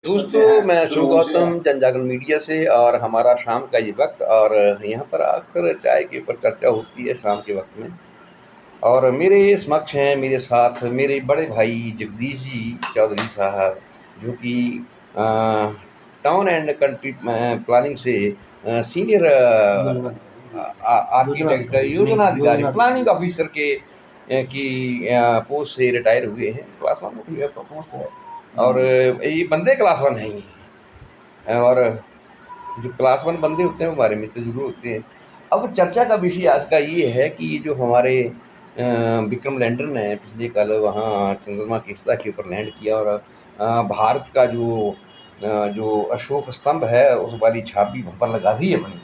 दोस्तों, मैं शिव गौतम जनजागरण मीडिया से और हमारा शाम का ये वक्त और यहाँ पर अक्सर चाय के ऊपर चर्चा होती है शाम के वक्त में। और मेरे समक्ष हैं, मेरे साथ मेरे बड़े भाई जगदीश जी चौधरी साहब, जो कि टाउन एंड कंट्री प्लानिंग से सीनियर आर्किटेक्ट योजना अधिकारी प्लानिंग ऑफिसर के की पोस्ट से रिटायर हुए हैं। क्लास वन में पोस्ट है और ये बंदे क्लास वन हैं ही। और जो क्लास वन बंदे होते हैं वो हमारे मित्र जरूर होते हैं। अब चर्चा का विषय आज का ये है कि ये जो हमारे विक्रम लैंडर ने पिछले कल वहाँ चंद्रमा की सतह के ऊपर लैंड किया और भारत का जो अशोक स्तंभ है उस वाली छाप भी वहाँ पर लगा दी है अपनी,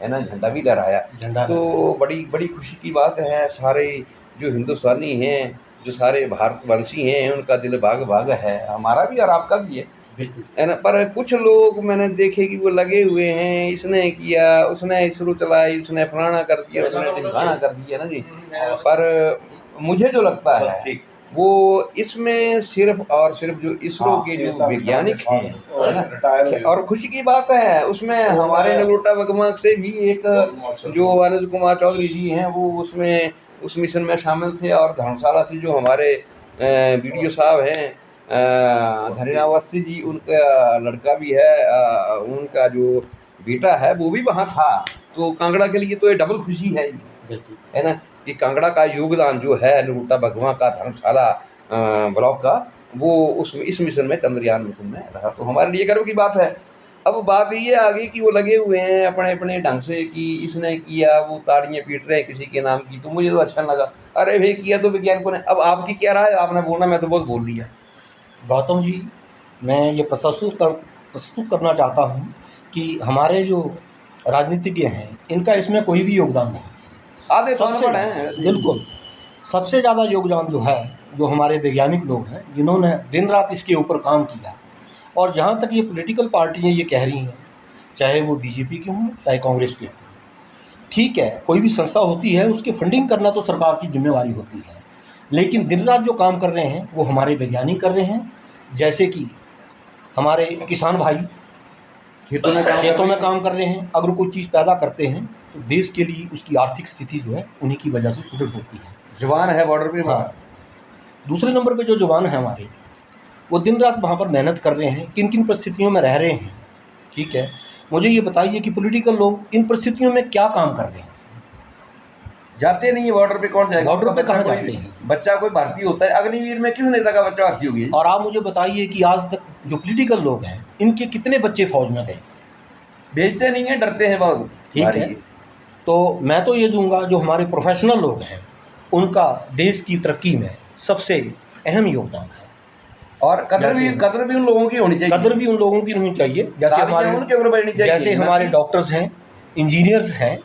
है ना, झंडा भी लहराया। तो बड़ी बड़ी खुशी की बात है। सारे जो हिंदुस्तानी हैं, जो सारे भारतवंशी हैं, उनका दिल भाग भाग है, हमारा भी और आपका भी है ना। पर कुछ लोग मैंने देखे कि वो लगे हुए हैं, इसने किया, उसने इसरो चलाई, उसने फलाना कर दिया, उसने ढिमकाना कर दिया ना जी। पर मुझे जो लगता है वो इसमें सिर्फ और सिर्फ जो इसरो के जो वैज्ञानिक हैं, है ना, और खुशी की बात है उसमें हमारे नगरोटा वगमाग से भी एक जो अनुज कुमार चौधरी जी हैं वो उसमें उस मिशन में शामिल थे। और धर्मशाला से जो हमारे बीडीओ साहब हैं धनीराम अवस्थी जी, उनका लड़का भी है, उनका जो बेटा है वो भी वहाँ था। तो कांगड़ा के लिए तो ये डबल खुशी है ही, है ना, कि कांगड़ा का योगदान जो है नगरोटा वगमा का धर्मशाला ब्लॉक का, वो उस इस मिशन में, चंद्रयान मिशन में रहा। तो हमारे लिए गर्व की बात है। अब बात ये आ गई कि वो लगे हुए हैं अपने अपने ढंग से कि इसने किया, वो ताड़ियाँ पीट रहे हैं किसी के नाम की। तो मुझे तो अच्छा लगा, अरे भाई किया तो वैज्ञानिकों ने। अब आपकी क्या राय है? आपने बोलना, मैं तो बहुत बोल लिया। गौतम जी, मैं ये प्रस्तुत करना चाहता हूँ कि हमारे जो राजनीतिज्ञ हैं इनका इसमें कोई भी योगदान नहीं है। आधे तो अनपढ़ हैं। बिल्कुल, सबसे ज़्यादा योगदान जो है जो हमारे वैज्ञानिक लोग हैं जिन्होंने दिन रात इसके ऊपर काम किया। और जहाँ तक ये पॉलिटिकल पार्टियाँ ये कह रही हैं, चाहे वो बीजेपी की हों चाहे कांग्रेस की हों, ठीक है, कोई भी संस्था होती है उसकी फंडिंग करना तो सरकार की जिम्मेवारी होती है, लेकिन दिन रात जो काम कर रहे हैं वो हमारे वैज्ञानिक कर रहे हैं। जैसे कि हमारे किसान भाई खेतों में काम कर रहे हैं, अगर कोई चीज़ पैदा करते हैं तो देश के लिए उसकी आर्थिक स्थिति जो है उन्हीं की वजह से सुदृढ़ होती है। जवान है बॉर्डर पे। हाँ, दूसरे नंबर पे जो जवान हैं हमारे, वो दिन रात वहाँ पर मेहनत कर रहे हैं, किन किन परिस्थितियों में रह रहे हैं। ठीक है, मुझे ये बताइए कि पॉलिटिकल लोग इन परिस्थितियों में क्या काम कर रहे हैं? जाते नहीं है बॉर्डर पे, कौन जाएगा? बॉर्डर पे कहाँ जाते हैं? बच्चा कोई भर्ती होता है, अग्निवीर में किस नेता का बच्चा भर्ती होगी? और आप मुझे बताइए कि आज तक जो पॉलिटिकल लोग हैं इनके कितने बच्चे फौज में गए? भेजते नहीं है, डरते हैं बहुत। ठीक है, तो मैं तो ये दूंगा जो हमारे प्रोफेशनल लोग हैं उनका देश की तरक्की में सबसे अहम योगदान है। और कदर भी उन लोगों की होनी चाहिए। कदर भी उन लोगों की होनी चाहिए जैसे हमारे डॉक्टर्स हैं, इंजीनियर्स हैं,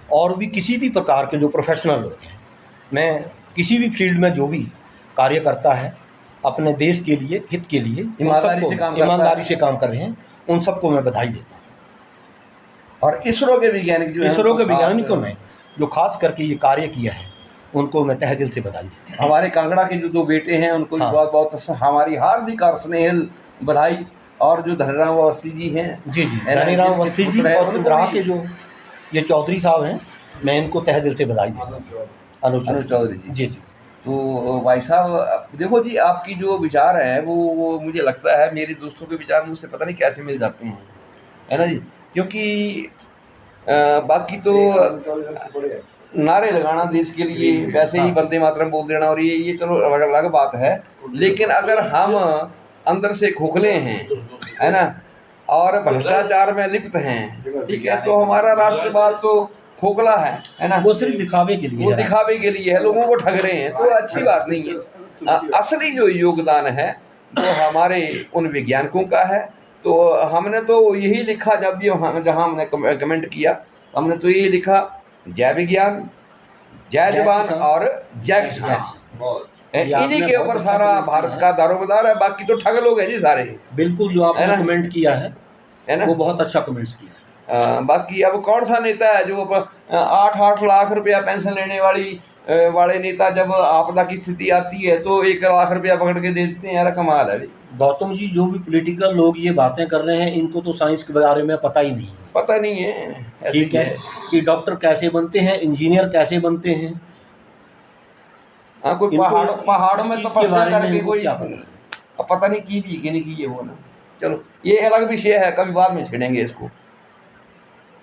और भी किसी भी प्रकार के जो प्रोफेशनल लोग हैं। मैं किसी भी फील्ड में जो भी कार्य करता है अपने देश के लिए, हित के लिए, ईमानदारी से काम कर रहे हैं, उन सबको मैं बधाई देता हूँ। और इसरो के वैज्ञानिकों ने जो खास करके ये कार्य किया है उनको मैं तहे दिल से बधाई देता हूँ। हमारे कांगड़ा के जो दो बेटे हैं उनको बहुत बहुत हमारी हार्दिक और स्नेह बधाई। और जो धनीराम अवस्थी जी हैं, जी, धनीराम अवस्थी जी और इंदिरा के जो ये चौधरी साहब हैं, मैं इनको तहे दिल से बधाई देता हूँ। अनुज चौधरी जी। जी। तो भाई साहब देखो जी, आपकी जो विचार हैं वो मुझे लगता है मेरे दोस्तों के विचार मुझसे पता नहीं कैसे मिल जाते हैं, है ना जी। क्योंकि बाकी तो नारे लगाना देश के लिए, वैसे ही वंदे मातरम बोल देना, और ये चलो अलग बात है। लेकिन अगर हम अंदर से खोखले हैं, है ना, और भ्रष्टाचार में लिप्त हैं, ठीक है, तो हमारा राष्ट्रवाद तो खोखला है ना। वो सिर्फ दिखावे के लिए, वो दिखावे के लिए है, लोगों को ठग रहे हैं, तो अच्छी बात नहीं है। असली जो योगदान है वो हमारे उन वैज्ञानिकों का है। तो हमने तो यही लिखा, जब भी जहाँ हमने कमेंट किया, हमने तो यही लिखा, जय विज्ञान, जय जवान और जय किसान। इन्हीं के ऊपर सारा भारत का दारोमदार है। बाकी तो ठग लोग हैं जी सारे। बिल्कुल, जो आपने कमेंट किया है ना, वो बहुत अच्छा कमेंट्स किया है। बाकी अब कौन सा नेता है जो 8-8 लाख रुपया पेंशन लेने वाले नेता, जब आपदा की स्थिति आती है तो 1 लाख रुपया पकड़ के दे देते हैं? यार कमाल है। गौतम जी, जो भी पॉलिटिकल लोग ये बातें कर रहे हैं, इनको तो साइंस के बारे में पता ही नहीं है। पता नहीं है, ऐसे ठीक ही है, है। कि डॉक्टर कैसे बनते हैं, इंजीनियर कैसे बनते हैं, हाँ, कोई इनको पहाड़ों इस में चीज़ के तपस्या बारे में करके इनको कोई, क्या पता है। अब पता नहीं की भी कि नहीं की है वो ना। चलो ये अलग विषय है, कभी बाद में छेड़ेंगे इसको।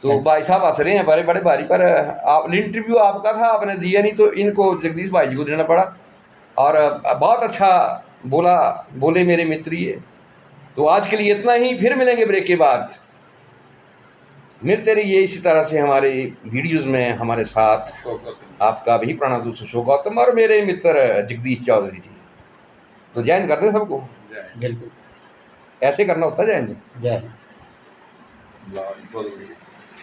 तो थैंक भाई साहब हंस रहे हैं बड़े बड़े भारी, पर आप इंटरव्यू आपका था, आपने दिया नहीं, तो इनको जगदीश भाई जी को देना पड़ा। और बहुत अच्छा बोला, बोले मेरे मित्र ये। तो आज के लिए इतना ही, फिर मिलेंगे ब्रेक के बाद। मिलते रहिए इसी तरह से हमारे वीडियोज़ में हमारे साथ। आपका भी प्राणा दूसरे शो गौतम और मेरे मित्र जगदीश चौधरी जी। तो जय हिंद कर दें सबको। बिल्कुल। ऐसे करना होता है, जय हिंद। जय हिंद।